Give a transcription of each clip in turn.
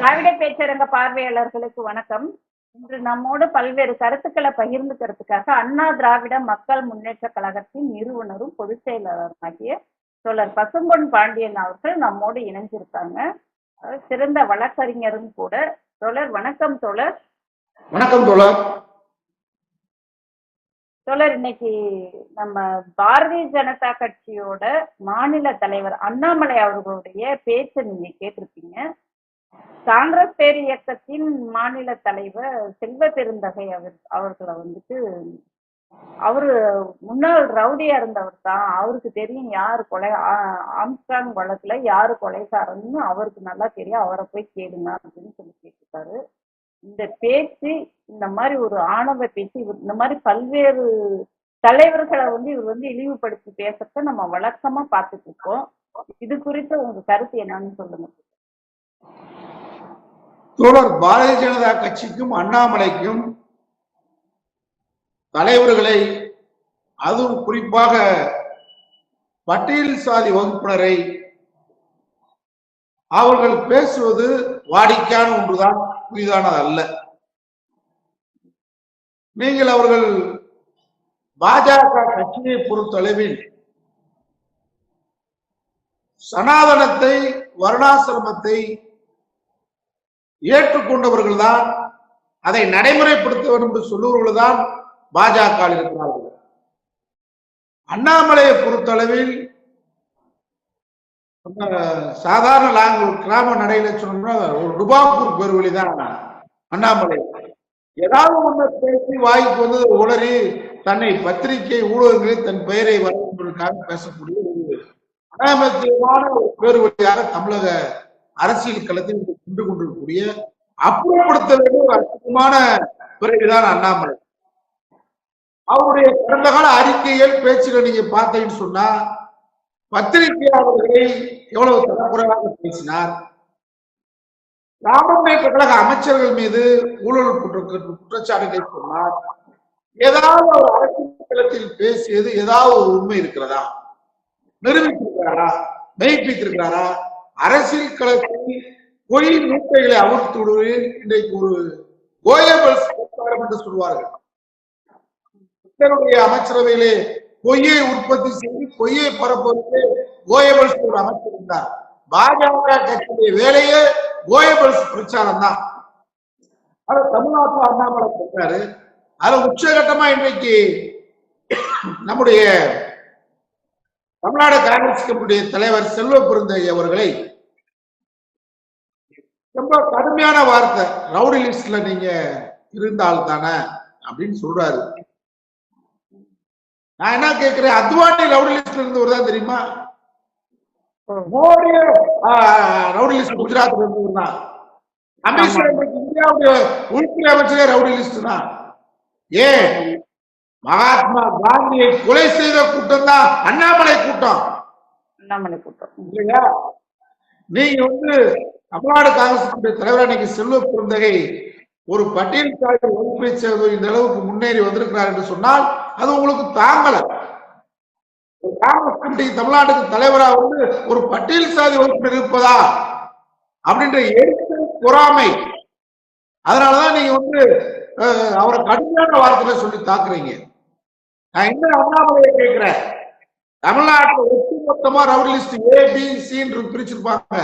திராவிட பேச்சரங்க பார்வையாளர்களுக்கு வணக்கம். இன்று நம்மோடு பல்வேறு கருத்துக்களை பகிர்ந்துக்கிறதுக்காக அண்ணா திராவிட மக்கள் முன்னேற்ற கழகத்தின் நிறுவனரும் பொதுச் செயலாளருமாகிய தோழர் பசும்பொன் பாண்டியன் அவர்கள் நம்மோடு இணைஞ்சிருக்காங்க. சிறந்த வழக்கறிஞரும் கூட. தோழர் வணக்கம். தோழர் வணக்கம். தோழர் தோழர் இன்னைக்கு நம்ம பாரதிய ஜனதா கட்சியோட மாநில தலைவர் அண்ணாமலை அவர்களுடைய பேச்சை நீங்க கேட்டிருப்பீங்க. காங்கிரஸ் பேர் இயக்கத்தின் மாநில தலைவர் செல்வ பெருந்தகை அவர்களை அவரு முன்னாள் ரவுடியா இருந்தவர் தான், அவருக்கு தெரியும் யாரு கொலை, ஆம்ஸ்ட்ராங் வழக்குல யாரு கொலைகாரன்னு அவருக்கு நல்லா தெரியும், அவரை போய் கேளுங்க அப்படின்னு சொல்லி கேட்டிருக்காரு. இந்த பேச்சு, இந்த மாதிரி ஒரு ஆணவ பேச்சு, இந்த மாதிரி பல்வேறு தலைவர்களை இவர் இழிவுபடுத்தி பேசறத நம்ம வழக்கமா பார்த்துட்டு இருக்கோம். இது குறித்து உங்க கருத்து என்னன்னு சொல்லுங்க. தோழர், பாரதிய ஜனதா கட்சிக்கும் அண்ணாமலைக்கும் தலைவர்களை, அதுவும் குறிப்பாக பட்டியல் சாதி வகுப்பினரை அவர்கள் பேசுவது வாடிக்கையான ஒன்றுதான், புதிதானது அல்ல. நீங்கள் அவர்கள் பாஜக கட்சியை பொறுத்தளவில் சனாதனத்தை, வர்ணாசிரமத்தை ஏற்றுக்கொண்டவர்கள் தான், அதை நடைமுறைப்படுத்த வேண்டும் என்று சொல்லுவவர்கள் தான் பாஜக இருக்கிறார்கள். அண்ணாமலையை பொறுத்தளவில் சாதாரண கிராம நடையில சொன்னோம்னா ஒரு டுபாக்கூர் பெருவழிதான் அண்ணாமலை. ஏதாவது ஒண்ணு பேசி வாய்க்கு உளறி தன்னை பத்திரிகை ஊடகங்களில் தன் பெயரை வழங்குவதற்காக பேசக்கூடிய ஒரு அனாமத்தியமான ஒரு பேருவழியாக தமிழக அரசியல் களத்தில் கொண்டு கொண்டிருக்கக்கூடிய அப்புறப்படுத்த வேண்டிய ஒரு அற்புதமான பிறகுதான் அண்ணாமலை. அவருடைய கடந்த கால அறிக்கைகள் பேச்சுகள் நீங்க பார்த்தீங்கன்னு சொன்னா, பத்திரிகையாளர்களை எவ்வளவு தரக்குறைவாக பேசினார், முன்னேற்ற கழக அமைச்சர்கள் மீது ஊழல் குற்றச்சாட்டுகளை சொன்னார். ஏதாவது ஒரு அரசியல் களத்தில் பேசியது ஏதாவது ஒரு உண்மை இருக்கிறதா, நிரூபித்திருக்கிறாரா, மெய்ப்பித்திருக்கிறாரா? அரசியல் களத்தில் பொய் மூட்டைகளை அவிழ்த்து விடுவதில் இன்றைக்கு ஒரு கோயபல்ஸ் என்று சொல்வார்கள். அமைச்சரவையிலே பொய்யை உற்பத்தி செய்து பொய்யை பரப்புவதற்கு கோயபல்ஸ் ஒரு அமைச்சர் இருந்தார். பாஜக கட்சியுடைய வேலையே கோயபல்ஸ் பிரச்சாரம் தான். அதை தமிழ்நாட்டில் அண்ணாமலை பண்றாரு. அது உச்சகட்டமா இன்றைக்கு நம்முடைய தமிழ்நாடு காங்கிரஸ் கட்சியுடைய தலைவர் செல்வ பெருந்தகை அவர்களை ரொம்ப கடுமையான வார்த்தை, ரவுடி லிஸ்ட்ல நீங்க இருந்தால் தானே அப்படின்னு சொல்றாரு. நான் என்ன கேட்கிறேன், அத்வானி ரவுடி லிஸ்ட்ல இருந்து வருதான் தெரியுமா? மோடி ரவுடி லிஸ்ட் குஜராத்ல இருந்து வருதான். அமித்ஷா இந்தியாவுடைய உள்துறை அமைச்சரே ரவுடி லிஸ்ட் தான். ஏன் மகாத்மா காந்தியை கொலை செய்த கூட்டம் தான் அண்ணாமலை கூட்டம். அண்ணாமலை கூட்டம் இல்லையா? நீங்க தமிழ்நாடு காங்கிரஸ் தலைவர் அன்னைக்கு செல்வ பெருந்தகை ஒரு பட்டியல் சாதி வகுப்பை சேர்ந்த இந்த அளவுக்கு முன்னேறி வந்திருக்கிறார் என்று சொன்னால் அது உங்களுக்கு தாங்கல. காங்கிரஸ் கமிட்டி தமிழ்நாட்டுக்கு தலைவரா ஒரு பட்டியல் சாதி வகுப்பில் இருப்பதா அப்படின்ற எடுத்து பொறாமை. அதனாலதான் நீங்க அவரை கடுமையான வார்த்தையில சொல்லி தாக்குறீங்க. நான் என்ன அண்ணாமலையை கேட்கிறேன், தமிழ்நாட்டில் ஒட்டுமொத்தமா ரவுடி லிஸ்ட் ABC பிரிச்சிருப்பாங்க.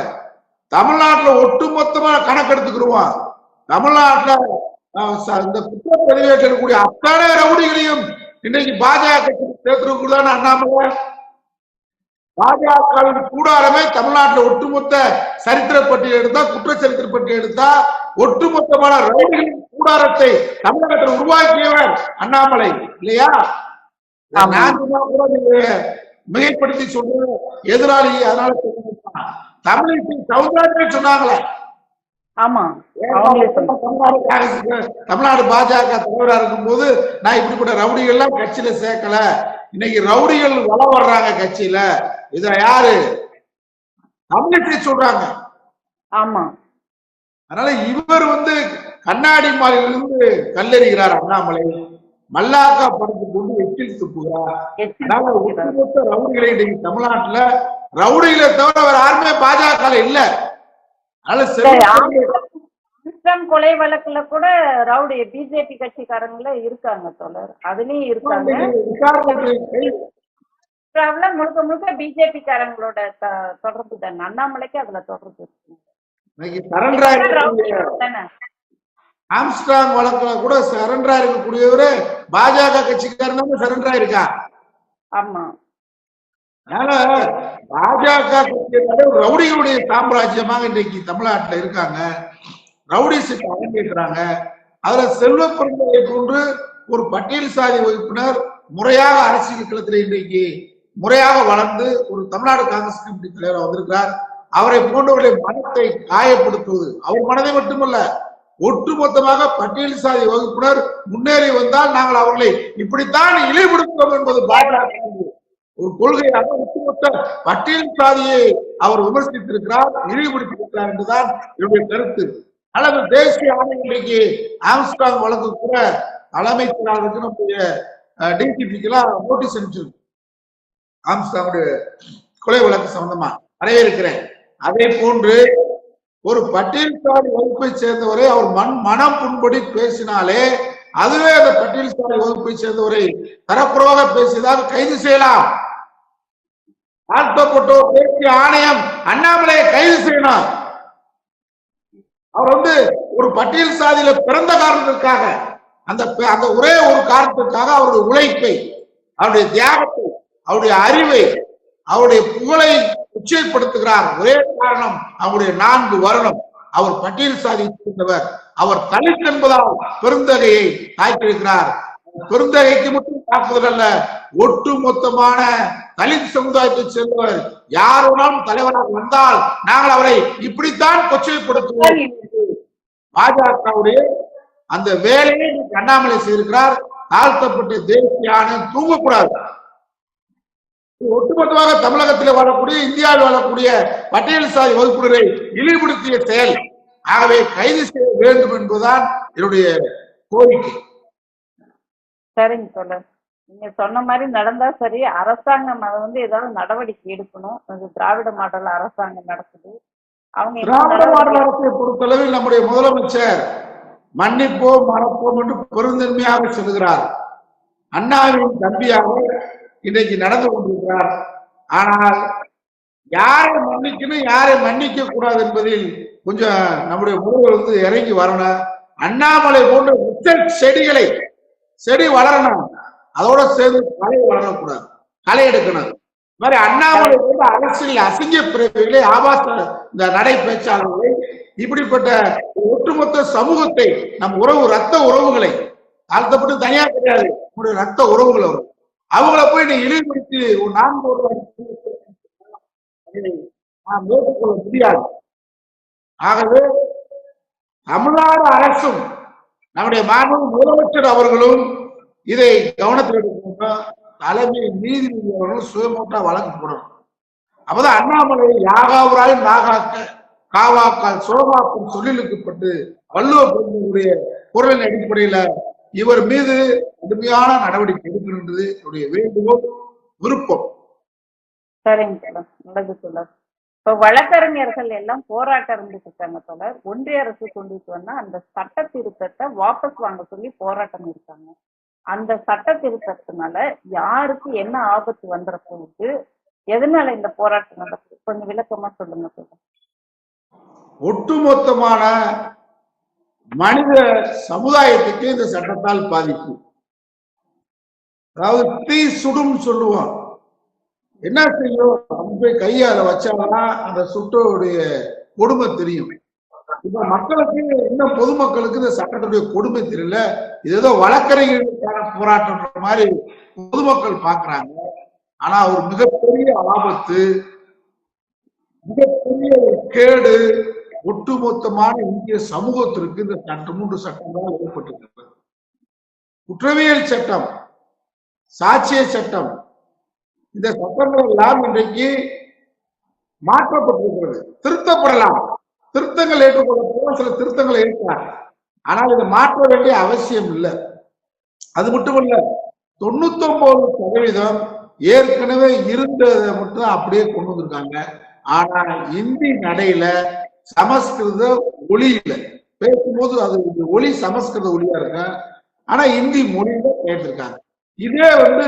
தமிழ்நாட்டில் ஒட்டுமொத்தமா கணக்கெடுத்துக்கிடுவான். தமிழ்நாட்டில் இந்த குற்றம் பதிவேற்றக்கூடிய அத்தனை ரவுடிகளையும் இன்னைக்கு பாஜக கட்சிக்கு சேர்த்துருக்குதான் அண்ணாமலை. பாஜக கூடாரமே தமிழ்நாட்டில் ஒட்டுமொத்த சரித்திர பட்டியல் எடுத்தா, குற்ற சரித்திர பட்டியல் எடுத்தா ஒட்டுமொத்தமான ரவுடிகளின் கூடாரத்தை தமிழகத்தில் உருவாக்கியவர் அண்ணாமலை இல்லையா? மிகைப்படுத்தி சொல்ற எதிராளி. அதனால தமிழை சவுதாரியை சொன்னாங்களே. ஆமா, தமிழ்நாடு பாஜக தலைவரா இருக்கும் போது நான் இப்படிப்பட்ட ரவுடிகள் எல்லாம் கட்சியில சேர்க்கல. இன்னைக்கு ரவுடிகள் வள வர்றாங்க கட்சியில. இத யாரு தமிழை சொல்றாங்க. ஆமா, அதனால இவர் கண்ணாடி மாலையிலிருந்து கல்லெறிகிறார் அண்ணாமலை. மல்லாக்கா படத்தை கொண்டு எச்சில் துப்புகிறார். ஒட்டுமொத்த ரவுடிகளை இன்னைக்கு தமிழ்நாட்டுல ரவுடிகளை தவிர வேற யாருமே பாஜக இல்ல. அதனால ஆம்ஸ்ட்ராங் கொலை வழக்குல கூட ரவுடி பிஜேபி கட்சிக்காரங்கள இருக்காங்க தோழர், அதுலயும் இருக்காங்க. முழுக்க முழுக்க பிஜேபி காரங்களோட தொடர்பு தானே, அண்ணாமலைக்கு அதுல தொடர்பு தானே. ஆம்ஸ்ட்ராங் வழக்குல கூட சரண்டரா இருக்கக்கூடியவரு பாஜக கட்சிக்காரன் சரண்டரா இருக்கா. ஆமா. அதனால பாஜக ரவுடிகளுடைய சாம்ராஜ்யமாக இன்றைக்கு தமிழ்நாட்டில் இருக்காங்க. ரவுடி சீட்டை அரங்கேற்றாங்க. அதுல செல்வ பெருந்தகை போன்று ஒரு பட்டியல் சாதி வகுப்பினர் முறையாக அரசியல் களத்தில் இன்றைக்கு முறையாக வளர்ந்து ஒரு தமிழ்நாடு காங்கிரஸ் கமிட்டி தலைவர் வந்திருக்கிறார். அவரை போன்றவர்களை மனத்தை காயப்படுத்துவது, அவர் மனதை மட்டுமல்ல, ஒட்டுமொத்தமாக பட்டியல் சாதி வகுப்பினர் முன்னேறி வந்தால் நாங்கள் அவர்களை இப்படித்தான் இழிவுபடுத்துவோம் என்பது பாஜக ஒரு கொள்கையாக ஒட்டுமொத்த பட்டியல் சாதியை அவர் விமர்சித்திருக்கிறார், இழிவுபடுத்தியிருக்கிறார் என்றுதான் என்னுடைய கருத்து. அல்லது தேசிய ஆணையம் இன்றைக்கு ஆம்ஸ்ட்ராங் வழக்கு கூட தலைமைச் செயலாளருக்கு நம்முடைய டிஜிபிக்கெல்லாம் நோட்டீஸ் அனுப்பிச்சிருக்கு. ஆம்ஸ்ட்ராங்குடைய கொலை வழக்கு சம்பந்தமா வரவேற்கிறேன். அதே போன்று ஒரு பட்டியல் சாதி வகுப்பை சேர்ந்தவரை அவர் மனம் புண்படி பேசினாலே அதுவே அந்த பட்டியல் சாதி வகுப்பை சேர்ந்தவரை தரப்புறவாக பேசியதாக கைது செய்யலாம். தாழ்த்தப்பட்டோர் தேசிய ஆணையம் அண்ணாமலையை கைது செய்யணும். அவர் ஒரு பட்டியல் சாதியில பிறந்த காரணத்திற்காக அந்த ஒரே ஒரு காரணத்திற்காக அவருடைய உழைப்பை, அவருடைய தியாகத்தை, அவருடைய அறிவை, அவருடைய புகழை உச்சப்படுத்துகிறார். ஒரே காரணம் அவருடைய 4 வருடம். அவர் பட்டியல் சாதி சேர்ந்தவர். அவர் தலித் என்பதால் பெருந்தகையை தாக்கியிருக்கிறார். பெருந்தகைக்கு மட்டும் தாக்குதல் அல்ல, ஒட்டு மொத்தமான தலித் சமுதாயத்தை சேர்ந்தவர் யாருனாலும் தலைவராக வந்தால் நாங்கள் அவரை இப்படித்தான் கொச்சைப்படுத்துவோம். பாஜகவுடைய அந்த வேலையை அண்ணாமலை செய்திருக்கிறார். தாழ்த்தப்பட்ட தேசிய ஆணையம் தூங்கக்கூடாது. ஒட்டுமொத்தமாக தமிழகத்தில் வாழக்கூடிய, இந்தியாவில் வாழக்கூடிய பட்டியல் சாதி வகுப்பினரை இழிவுபடுத்திய செயல். ஆகவே கைது செய்ய வேண்டும் என்பதுதான் என்னுடைய கோரிக்கை. சரிங்க தோழர், நீங்க சொன்ன மாதிரி நடந்தா சரி. அரசாங்கம் அதை ஏதாவது நடவடிக்கை எடுக்கணும். திராவிட மாடல் அரசாங்கம் நடக்குது. அவங்க திராவிட மாடல் அரசை பொறுத்தளவில் நம்முடைய முதலமைச்சர் மன்னிப்போம் மறப்போம் என்று பெருந்தன்மையாக சொல்லுகிறார். அண்ணாவின் தம்பியாக இன்றைக்கு நடந்து கொண்டிருக்கிறார். ஆனால் யாரை மன்னிக்கணும், யாரை மன்னிக்க கூடாது என்பதில் கொஞ்சம் நம்முடைய முதல்வர் இறங்கி வரணும். அண்ணாமலை போன்ற செடிகளை செடி வளரணும், அதோட சேர்ந்து களை வளரக்கூடாது, களை எடுக்கணும். இந்த மாதிரி அண்ணாமலை போன்ற அரசியல் அசிங்க பிரிவுகளை, ஆபாச இந்த நடை பேச்சாளர்களை, இப்படிப்பட்ட ஒட்டுமொத்த சமூகத்தை, நம் ரத்த உறவுகளை தாழ்த்தப்பட்டு தனியா கிடையாது, நம்முடைய ரத்த உறவுகள் அவங்கள போய் நீ இழிவுபடுத்தி 4 வருடம் ஏற்றுக்கொள்ள முடியாது. ஆகவே தமிழ்நாடு அரசும் நம்முடைய மாண்புமிகு முதலமைச்சர் அவர்களும் இதை கவனத்தில் எடுக்கணும். தலைமை நீதிபதி அவர்களும் சுயமூட்டா வழக்கு போடணும். அப்பதான் அண்ணாமலை யாகாவராய் நாகாக்க காவாக்கால் சோமாக்கும் சொல்லிலுக்கப்பட்டு வள்ளுவ பெருமையுடைய குரலின் அடிப்படையில இவர் மீது கடுமையான நடவடிக்கை எடுக்கின்றது என்னுடைய வேண்டுகோள், விருப்பம். சரிங்க தோழர், நல்லது தோழர். இப்ப வழக்கறிஞர்கள் எல்லாம் போராட்டம் இருந்துட்டு இருக்காங்க தோழர். ஒன்றிய அரசு கொண்டுட்டு வந்தா அந்த சட்ட திருத்தத்தை வாபஸ் வாங்க சொல்லி போராட்டம் இருக்காங்க. அந்த சட்ட திருத்தத்தினால யாருக்கு என்ன ஆபத்து வந்துட போகுது, எதனால இந்த போராட்டம் நடக்குது, கொஞ்சம் விளக்கமா சொல்லுங்க தோழர். ஒட்டுமொத்தமான மனித சமுதாயத்துக்கு இந்த சட்டத்தால் பாதிப்பு. அதாவது தீ சுடும் சொல்லுவோம். என்ன செய்யும், போய் கையால வச்சாங்கன்னா அந்த சுட்டோடைய கொடுமை தெரியும். இப்ப மக்களுக்கு, இன்னும் பொதுமக்களுக்கு இந்த சட்டத்துடைய கொடுமை தெரியல. இது ஏதோ வழக்கறிஞர்களுக்கான போராட்டம் மாதிரி பொதுமக்கள் பாக்குறாங்க. ஆனா ஒரு மிகப்பெரிய ஆபத்து, மிகப்பெரிய ஒரு கேடு ஒட்டுமொத்தமான இந்திய சமூகத்திற்கு இந்த 3 சட்டங்களால் ஏற்பட்டிருக்கிறது. குற்றவியல் சட்டம், சாட்சிய சட்டம், இந்த சட்டங்கள் எல்லாம் இன்றைக்கு மாற்றப்பட்டிருக்கிறது. திருத்தப்படலாம், திருத்தங்கள் ஏற்றுக்கொள்ளப்படலாம், சில திருத்தங்கள் ஏற்கலாம். ஆனால் இதை மாற்ற வேண்டிய அவசியம் இல்லை. அது மட்டுமல்ல, 99% ஏற்கனவே இருந்ததை மட்டும் அப்படியே கொண்டு வந்திருக்காங்க. ஆனா இந்தி நடையில, சமஸ்கிருத ஒளியில பேசும்போது அது ஒலி சமஸ்கிருத ஒலியா இருக்கு, ஆனா இந்தி மொழியில பேசிருக்காங்க. இதே வந்து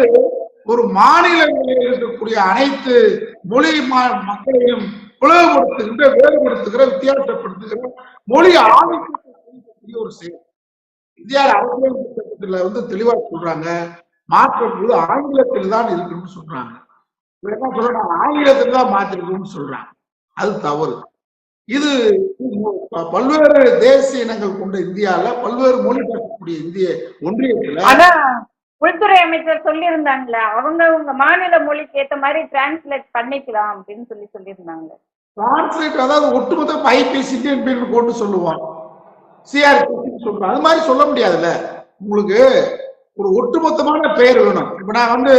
ஒரு மாநிலங்களில் இருக்கக்கூடிய அனைத்து மொழி மக்களையும் பிளவுபடுத்துகின்ற, வேறுபடுத்துகிற, வித்தியாசப்படுத்துகிற மொழி ஆதிக்கக்கூடிய ஒரு செயல். இந்தியா அரசியல் சட்டத்துல வந்து தெளிவா சொல்றாங்க, மாற்றம் போது ஆங்கிலத்தில் தான் இருக்குன்னு சொல்றாங்க. என்ன சொல்றாங்க, ஆங்கிலத்தில் தான் மாத்திருக்குன்னு சொல்றாங்க. அது தவறு. இது பல்வேறு தேசிய இனங்கள் கொண்ட இந்தியால பல்வேறு மொழி பேசக்கூடிய இந்திய ஒன்றியத்துல அதான் உள்துறை அமைச்சர் சொல்லியிருந்தாங்களே, அவங்க மாநில மொழிக்கு ஏத்த மாதிரி டிரான்ஸ்லேட் பண்ணிக்கலாம் அப்படின்னு சொல்லியிருந்தாங்க. டிரான்ஸ்லேட் அதாவது ஒட்டுமொத்த ஐபிசி இந்தியன் போட்டு சொல்லுவோம், சிஆர்பி சொல்றோம், அது மாதிரி சொல்ல முடியாதுல்ல. உங்களுக்கு ஒரு ஒட்டுமொத்தமான பெயர் வேணும். இப்ப நான் வந்து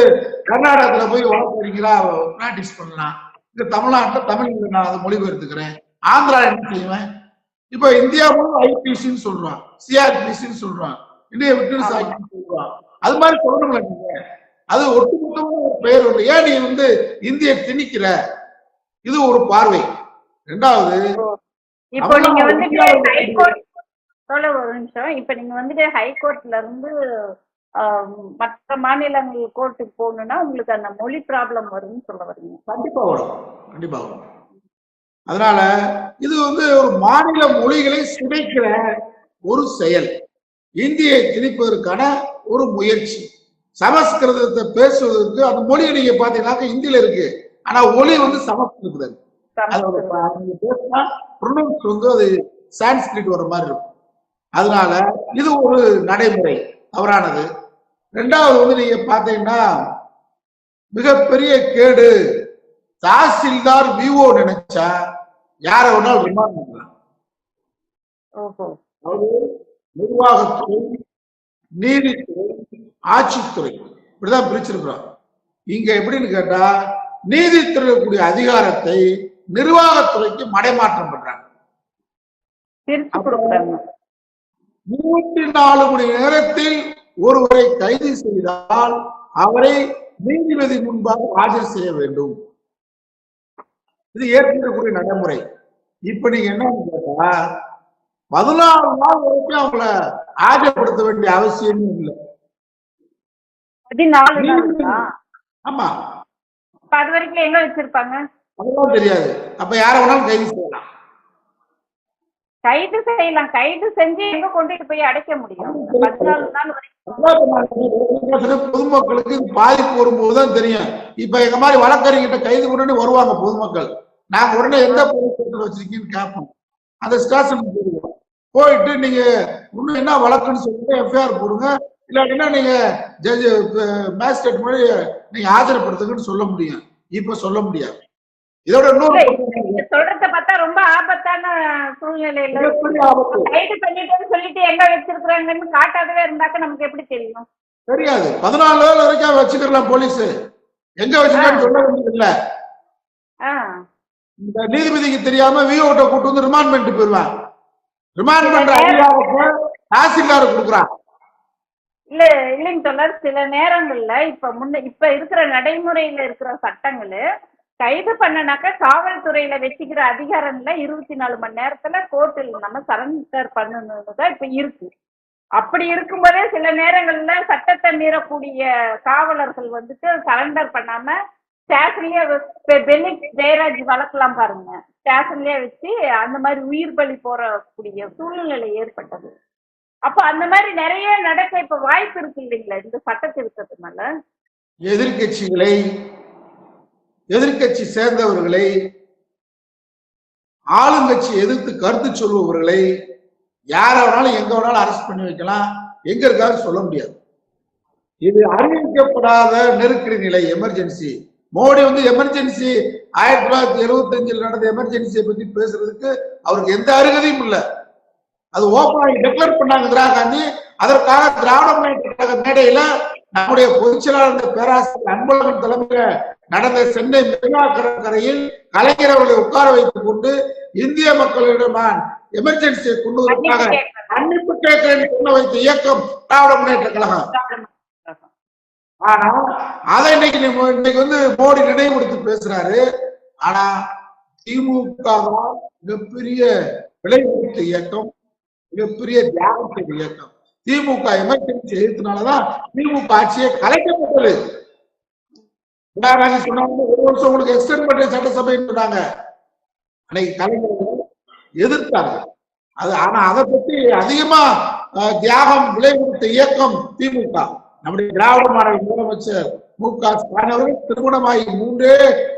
கர்நாடகத்துல போய் வழக்கறிஞரா பிராக்டிஸ் பண்ணலாம், இந்த தமிழ்நாட்டுல தமிழ் நான் அதை மொழிபெயர்த்துக்கிறேன். ஆந்திரா என்ன செய்வேன்? இப்ப இந்தியா ஐபிசின்னு சொல்றான், சிஆர்பிசின்னு சொல்றான், இந்திய விட்னஸ் ஆக்ட்னு சொல்றான். அது மாதிரி சொல்லணும்ல நீங்க. அது ஒட்டுமொத்தமான ஒரு பெயர் வந்து ஏன் நீ வந்து இந்திய திணிக்கிற? இது ஒரு பார்வை. ரெண்டாவது, இப்போ நீங்க வந்துட்டு ஹைகோர்ட் ஒரு நிமிஷம், இப்ப நீங்க வந்துட்டு ஹைகோர்ட்ல இருந்து மற்ற மாநிலங்கள் கோர்ட்டுக்கு போகணும்னா உங்களுக்கு அந்த மொழி ப்ராப்ளம் வரும்னு சொல்ல வரீங்க. கண்டிப்பா வரும், கண்டிப்பா வரும். அதனால இது வந்து ஒரு மாநில மொழிகளை சிதைக்கிற ஒரு செயல், இந்தியை திணிப்பதற்கான ஒரு முயற்சி. சமஸ்கிருதத்தை பேசுவதற்கு அந்த மொழி நீங்க பாத்தீங்கன்னா இந்தியில இருக்கு, ஆனா ஒலி வந்து சமஸ்கிருதம். பேசினா ப்ரொனவுன்ஸ் வந்து அது சான்ஸ்கிரிட் வர மாதிரி இருக்கும். அதனால இது ஒரு நடைமுறை தவறானது. ரெண்டாவது வந்து நீங்க பாத்தீங்கன்னா மிகப்பெரிய கேடு, தாசில்தார் விஓ நினைச்சா யார வேணாலும் ரிமாண்ட் பண்ணலாம். நிர்வாகத்துறை, நீதித்துறை, ஆட்சித்துறை இப்படிதான் பிரிச்சிருக்கிறோம். இங்க எப்படின்னு கேட்டா நீதித்துறை அதிகாரத்தை நிர்வாகத்துறைக்கு மடைமாற்றம் பண்றாங்க. 24 மணி நேரத்தில் ஒருவரை கைது செய்தால் அவரை நீதிபதி முன்பாக ஆஜர் செய்ய வேண்டும். இது ஏற்கக்கூடிய நடைமுறை. இப்ப நீங்க என்னன்னு கேட்டா 14 நாள் வரைக்கும் அவங்கள ஆஜர்படுத்த வேண்டிய அவசியமே இல்லை. 14 நாள்? ஆமா. அது வரைக்கும் எங்க வச்சிருப்பாங்க அதெல்லாம் தெரியாது. அப்ப யார வேணாலும் கைது செய்யலாம். கைது செஞ்சு எங்க கொண்டுட்டு போய் அடைக்க முடியும்? 14 நாள் பொதுமக்களுக்கு பாதிப்பு வரும்போதுதான் தெரியும். இப்ப எங்க மாதிரி வழக்கறிஞர்கிட்ட கைது கொண்டு வருவாங்க பொதுமக்கள், நாங்க உடனே எந்த பொருள் வச்சிருக்கீங்கன்னு கேட்போம். அந்த ஸ்டேஷன் போடுவோம், போயிட்டு நீங்க இன்னும் என்ன வழக்குன்னு சொல்லிட்டு எஃப்ஐஆர் போடுங்க, இல்லாட்டினா நீங்க ஜட்ஜ் மேஜிஸ்ட்ரேட் முன்னாடி நீங்க ஆஜர்படுத்துங்கன்னு சொல்ல முடியும். இப்ப சொல்ல முடியாது. இதோட சொல்றத பார்த்தா ரொம்ப ஆபத்தான சூழ்நிலையில கைது பண்ணிட்டு சொல்லிட்டு எங்க வச்சிருக்காங்கன்னு காட்டாதவே இருந்தாக்க நமக்கு எப்படி தெரியும்? தெரியாது. 14 நாள் வரைக்கும் வச்சுக்கலாம். போலீஸ் எங்க வச்சிருக்கான்னு சொல்ல வேண்டியது இல்ல. இந்த நீதிபதிக்கு தெரியாம விஓட்ட கூட்டு வந்து ரிமாண்ட் பண்ணிட்டு போயிருவான். ரிமாண்ட் பண்ற அதிகாரத்தை தாசில்தார் கொடுக்குறான். இல்லைங்க சொல்ல, சில நேரங்கள்ல இப்ப இருக்கிற நடைமுறையில இருக்கிற சட்டங்கள் கைது பண்ணனாக்க காவல்துறையில வச்சுக்கிற அதிகாரம்ல 24 மணி நேரத்துல கோர்ட்டில் நம்ம சரண்டர் பண்ணணும்னுதான் இப்ப இருக்கு. அப்படி இருக்கும்போதே சில நேரங்கள்ல சட்டத்தை மீறக்கூடிய காவலர்கள் வந்துட்டு சரண்டர் பண்ணாம ஸ்டேஷன்லயே பெனிக் ஜெயராஜ் வழக்கெல்லாம் பாருங்க, ஸ்டேஷன்லயே வச்சு அந்த மாதிரி உயிர் பலி போறக்கூடிய சூழ்நிலை ஏற்பட்டது. அப்ப அந்த மாதிரி நிறைய நடக்க இப்ப வாய்ப்பு இருக்கு இல்லைங்களா இந்த சட்ட திருத்தத்தினால? எதிர்கட்சி சேர்ந்தவர்களை, ஆளுங்கட்சி எதிர்த்து கருத்து சொல்பவர்களை யார வேணாலும் எங்க வேணாலும் அரெஸ்ட் பண்ணி வைக்கலாம், எங்க இருக்காரு சொல்ல முடியாது. இது அறிவிக்கப்படாத நெருக்கடி நிலை, எமர்ஜென்சி. மோடி வந்து எமர்ஜென்சி 1975 நடந்த எமர்ஜென்சியை பத்தி பேசுறதுக்கு அவருக்கு எந்த அருகதையும் இல்லை. அது ஓப்பனாக டிக்ளேர் பண்ணாங்க இந்திரா காந்தி. அதற்காக திராவிட முன்னேற்ற கழக மேடையில நம்முடைய பொதுச்செயலாளர் பேராசிரியர் அன்பழகன் தலைமையில நடந்த சென்னை மெரினா கடற்கரையில் கலைஞர் அவர்களை உட்கார வைத்துக் கொண்டு இந்திய மக்களிடம் எமர்ஜென்சியை கொண்டு வருவதற்காக மன்னிப்பு கேட்கிறேன் சொன்ன வைத்த இயக்கம் திராவிட முன்னேற்ற கழகம். ஆனா அதை இன்னைக்கு வந்து மோடி நினைவுபடுத்தி பேசுறாரு. ஆனா திமுக மிகப்பெரிய விளைவுறுத்த இயக்கம், மிகப்பெரிய தியாகம் செய்த இயக்கம். திமுக எமர்ஜென்சி எதிர்த்தனாலதான் திமுக ஆட்சியை கலைக்கப்பட்டது. சொன்னாங்க ஒரு வருஷம் உங்களுக்கு எக்ஸ்டெண்ட் பண்ண சட்டசபைன்னு சொன்னாங்க. அன்னைக்கு கலைஞர்கள் எதிர்த்தாங்க. ஆனா அதை பத்தி அதிகமா தியாகம் விலை கொடுத்த இயக்கம் திமுக. நம்முடைய திராவிட மாடல் முதலமைச்சர் மு.க.ஸ்டாலின் அவர்கள் திருமணமாகி 3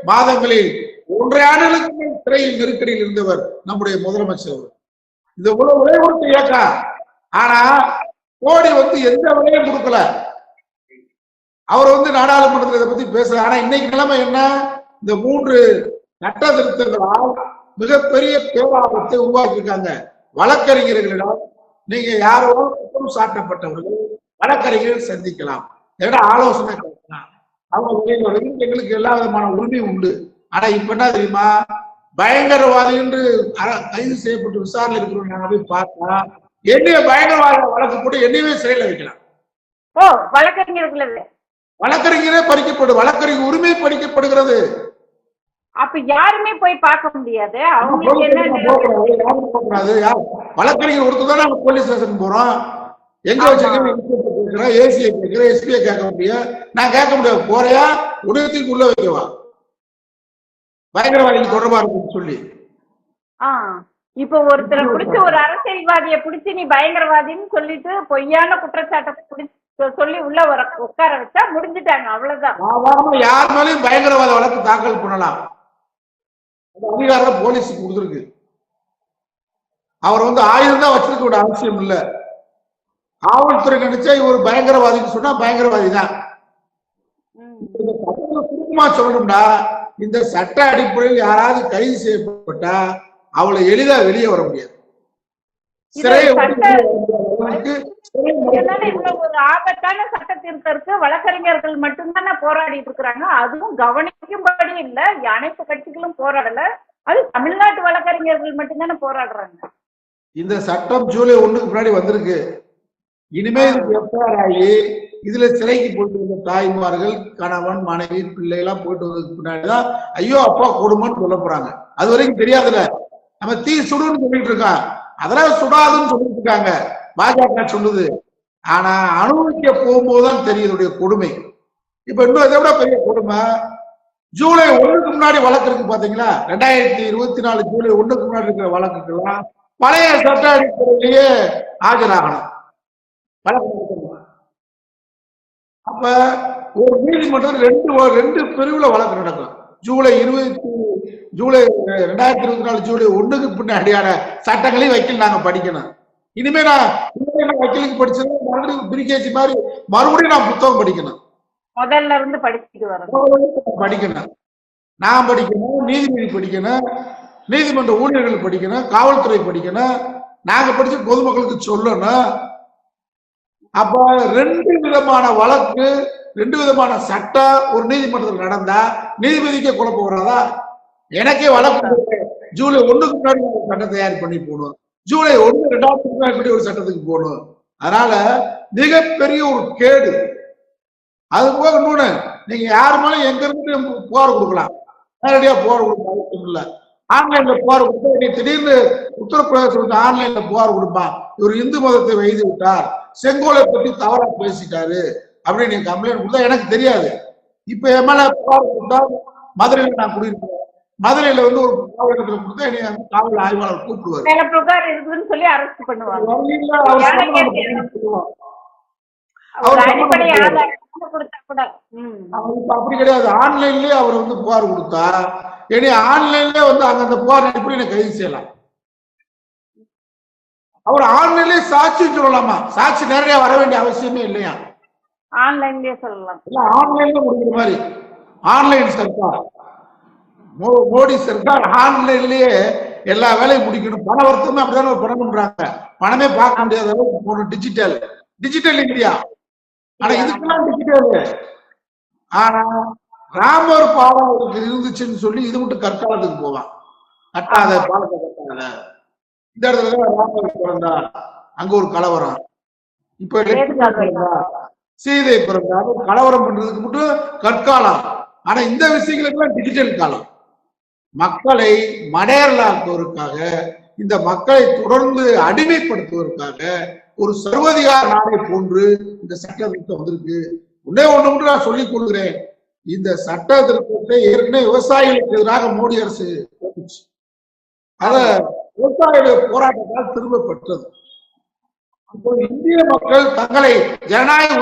மாதங்களில் 1.5 ஆண்டுகளுக்கு சிறையில் நெருக்கடியில் இருந்தவர் நம்முடைய முதலமைச்சர். இது இவ்வளவு விலை கொடுத்த இயக்கம். ஆனா மோடி எந்த விலையும் கொடுக்கல. அவர் நாடாளுமன்றத்தில் இதை பத்தி பேசல. ஆனா இன்னைக்கு நிலைமை என்ன? இந்த 3 சட்ட திருத்தங்களால் மிகப்பெரிய பேராபத்தை உருவாக்கி இருக்காங்க. வழக்கறிஞர்களிடம் நீங்க யாரோ குற்றம் சாட்டப்பட்டவர்கள் வழக்கறிஞர்கள் சந்திக்கலாம், ஆலோசனை கேட்கலாம், அவங்க எங்களுக்கு எல்லா விதமான உரிமையும் உண்டு. ஆனா இப்ப என்ன தெரியுமா, பயங்கரவாதி என்று கைது செய்யப்பட்டு விசாரணை இருக்கிறோம். நாங்க போய் பார்த்தா என்னைய பயங்கரவாத வழக்கு போட்டு என்னையவே சிறையில் வைக்கலாம். வழக்கறிஞரே பறிக்கப்படும், வழக்கறிஞர் உரிமை பறிக்கப்படுகிறது. அப்ப யாருமே போய் பார்க்க முடியாது. வழக்கறிஞர் ஒருத்தர் தான் போலீஸ் ஸ்டேஷன் போறோம். எங்க வச்சிருக்கேன் ஏசியை கேட்கிறேன், எஸ்பியை கேட்க முடியும். நான் கேட்க முடியாது. போறையா உதயத்துக்கு உள்ள வைக்கவா பயங்கரவாதிகள் தொடர்பா இருக்குன்னு சொல்லி. இப்ப ஒருத்தரை பிடிச்சி, ஒரு அரசியல்வாதியை பிடிச்சி நீ பயங்கரவாதின்னு சொல்லிட்டு பொய்யான குற்றச்சாட்டை சொல்லி உள்ள உட்கார வச்சா முடிஞ்சுட்டாங்க, அவ்வளவுதான். யார் மேலேயும் பயங்கரவாத வழக்கு தாக்கல் பண்ணலாம். அதிகாரம் போலீஸுக்கு கொடுத்துருக்கு. அவர் ஆயுதம் தான் வச்சிருக்க அவசியம் இல்ல. காவல்துறை நினைச்சா இவர் பயங்கரவாதின்னு சொன்னா பயங்கரவாதி தான். சுருக்கமா சொல்லணும்னா, இந்த சட்ட அடிப்படையில் யாராவது கைது செய்யப்பட்டா அவளை எளிதா வெளியே வர முடியாது. ஒரு ஆபத்தான சட்ட திருத்தருக்கு வழக்கறிஞர்கள் மட்டும்தானே போராடிட்டு இருக்கிறாங்க. அதுவும் கவனிக்கும்படி இல்ல, அனைத்து கட்சிகளும் போராடல. அது தமிழ்நாட்டு வழக்கறிஞர்கள் மட்டும்தானே போராடுறாங்க. இந்த சட்டம் ஜூலை 1க்கு முன்னாடி வந்திருக்கு. இனிமே எஃப்ஐஆர் ஆகி இதுல சிறைக்கு போயிட்டு வந்த தாய்மார்கள், கணவன், மனைவி, பிள்ளை எல்லாம் போயிட்டு வந்ததுக்கு பின்னாடிதான் ஐயோ அப்பா கொடுமைன்னு சொல்ல போறாங்க. அது வரைக்கும் தெரியாதுல. நம்ம தீ சுடுன்னு சொல்லிட்டு இருக்கோம், அதெல்லாம் சுடாதுன்னு சொல்லிட்டு இருக்காங்க பாஜக சொல்லுது. ஆனா அனுபவிக்க போகும்போதுதான் தெரியுதுடைய கொடுமை. இப்ப இன்னும் இதை விட பெரிய கொடுமை, ஜூலை 1க்கு முன்னாடி வழக்கு இருக்கு பாத்தீங்களா, 2024 ஜூலை 1க்கு முன்னாடி இருக்கிற வழக்குக்கெல்லாம் பழைய சட்ட அடிப்படையிலேயே ஆஜராகணும். அப்ப ஒரு நீதிமன்றம் ரெண்டு பிரிவுல வழக்கு நடக்கும். ஜூலை 2024 ஜூலை 1க்கு பின்னாடியான சட்டங்களையும் வக்கீல் நாங்க படிக்கணும். இனிமே நான் வக்கீலுக்கு படிச்சது மறுபடியும் பிரிகேஜி மாதிரி மறுபடியும் நான் புத்தகம் படிக்கணும், முதல்ல இருந்து படிக்கணும். நான் படிக்கணும், நீதிபதி படிக்கணும், நீதிமன்ற ஊழியர்கள் படிக்கணும், காவல்துறை படிக்கணும், நாங்க படிச்சு பொதுமக்களுக்கு சொல்லணும். அப்ப 2 விதமான வழக்கு, 2 விதமான சட்டம் ஒரு நீதிமன்றத்தில் நடந்தா நீதிபதிக்கே குழப்பம் வராதா? எனக்கே வழக்கு ஜூலை 1க்கு முன்னாடி சட்டம் தயார் பண்ணி போகணும், ஜூலை 1 2024 ஒரு சட்டத்துக்கு போகணும். அதனால மிகப்பெரிய ஒரு கேடு. அது போக இன்னொன்னு, நீங்க யாரு மேலும் எங்க இருந்து புகார் கொடுக்கலாம், நேரடியா புகார் கொடுக்க அவசியம் இல்ல. ஆன்லைன்ல புகார் கொடுத்தா, நீ திடீர்னு உத்தரப்பிரதேச ஆன்லைன்ல புகார் கொடுப்பான், இவர் இந்து மதத்தை வைத்து விட்டார், செங்கோலை பத்தி தவறா பேசிட்டாரு அப்படின்னு நீங்க கம்ப்ளைண்ட் கொடுத்தா எனக்கு தெரியாது. இப்ப என் மேல புகார் கொடுத்தா, மதுரையில நான் குடியிருக்கேன், மதுரையில ஒரு காவல் நிலையத்தில் கொடுத்தா என்னை காவல் ஆய்வாளர் கூப்பிடுவாரு, அப்படி கிடையாது. ஆன்லைன்லயே அவர் புகார் கொடுத்தா இனி ஆன்லைன்ல அந்த புகார் அடிப்படையில் என்ன கைது செய்யலாம். அவர் ஆன்லைன்லயே சாட்சி சொல்லலாமா? சாட்சி நேரடியா வர வேண்டிய அவசியமே இல்லையா, ஆன்லைன்லயே சொல்லலாம். ஆன்லைன்ல முடிக்கிற மாதிரி ஆன்லைன் சர்க்கார், மோடி சர்க்கார் ஆன்லைன்லயே எல்லா வேலையும் முடிக்கணும். பணவர்த்தமே அப்படிதான் பணம் பண்றாங்க, பணமே பார்க்க முடியாத அளவுக்கு போகணும். Digital India. ஆனா இதுக்கெல்லாம் டிஜிட்டல். ஆனா ராமர் பாலம் இருந்துச்சுன்னு சொல்லி இது மட்டும் கற்காலத்துக்கு போவான், கட்டாத பாலத்தை கட்டாத. இந்த இடத்துலதான் ராமர் பிறந்தார், அங்க ஒரு கலவரம். இப்ப சீதை பிறந்தார், கலவரம் பண்றதுக்கு மட்டும் கற்காலம். ஆனா இந்த விஷயங்களுக்கெல்லாம் டிஜிட்டல் காலம். மக்களை மடையர்களாக்குவதற்காக இந்த மக்களை தொடர்ந்து அடிமைப்படுத்துவதற்காக ஒரு சர்வதிகார நாடை போன்று இந்த சட்ட திருத்தம் வந்திருக்கு. ஒன்று நான் சொல்லிக் கொள்கிறேன், இந்த சட்ட திருத்தத்தை ஏற்கனவே விவசாயிகளுக்கு எதிராக மோடி அரசு போட்டுச்சு. அத விவசாயிகளுடைய போராட்டத்தால் திரும்ப பெற்றது. இந்திய மக்கள் தங்களை ஜனநாயக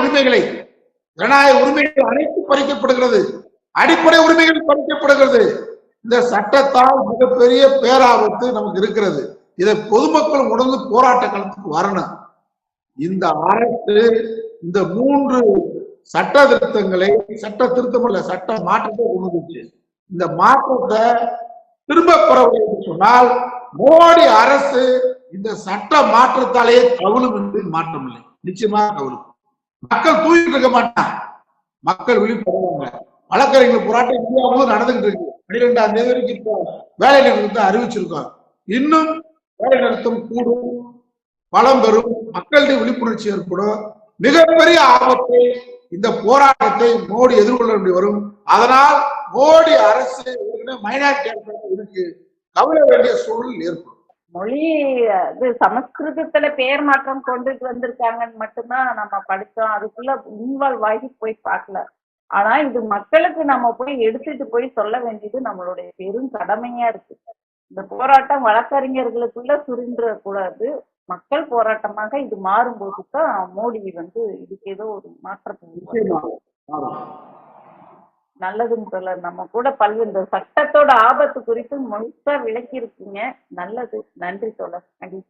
உரிமைகள் அனைத்து பறிக்கப்படுகிறது, அடிப்படை உரிமைகள் பறிக்கப்படுகிறது. இந்த சட்டத்தால் மிகப்பெரிய பேராபத்து நமக்கு இருக்கிறது. இதை பொதுமக்கள் உணர்ந்து போராட்ட களத்துக்கு வரணும். இந்த அரசு இந்த 3 சட்ட திருத்தங்களை, சட்ட திருத்தம் இல்ல, சட்ட மாற்றத்தை கொண்டு வந்துச்சு. இந்த மாற்றத்தை திரும்ப பெறவில்லை என்று சொன்னால் மோடி அரசு இந்த சட்ட மாற்றத்தாலேயே கவுளும் என்று மாற்றம் இல்லை. நிச்சயமா கவுளும். மக்கள் தூக்கிட்டு இருக்க மாட்டாங்க, மக்கள் விழிப்புணர்வாங்க. வழக்கறிஞர் போராட்டம் இந்தியா முழு நடந்துகிட்டு இருக்கு. 12ஆம் தேதி வரைக்கும் இப்போ வேலை நிறுத்தத்தை அறிவிச்சிருக்கோம். இன்னும் வேலை நிறுத்தம் கூடும், பலம் பெறும், மக்களுடைய விழிப்புணர்ச்சி ஏற்படும். மிகப்பெரிய ஆபத்தை இந்த போராட்டத்தை மோடி எதிர்கொள்ள வேண்டி வரும். அதனால் மோடி அரசு மைனாரிட்டி இருக்கு, கவலை வேண்டிய சூழல் ஏற்படும். மொழி இது சமஸ்கிருதத்துல பெயர் மாற்றம் கொண்டுட்டு வந்திருக்காங்கன்னு மட்டும்தான் நம்ம படிச்சோம். அதுக்குள்ள இன்வால்வ் ஆகி போய் பார்க்கல. ஆனா இது மக்களுக்கு நம்ம போய் எடுத்துட்டு போய் சொல்ல வேண்டியது நம்மளுடைய பெரும் கடமையா இருக்கு. இந்த போராட்டம் வழக்கறிஞர்களுக்குள்ள சுருன்ற கூடாது, மக்கள் போராட்டமாக இது மாறும்போது தான் மோடி இதுக்கு ஏதோ ஒரு மாற்றத்தை நல்லதுன்னு சொல்ல. நம்ம கூட பல்வேறு இந்த சட்டத்தோட ஆபத்து குறித்து முழுசா விளக்கி இருக்கீங்க. நல்லது, நன்றி தோழர். நன்றி.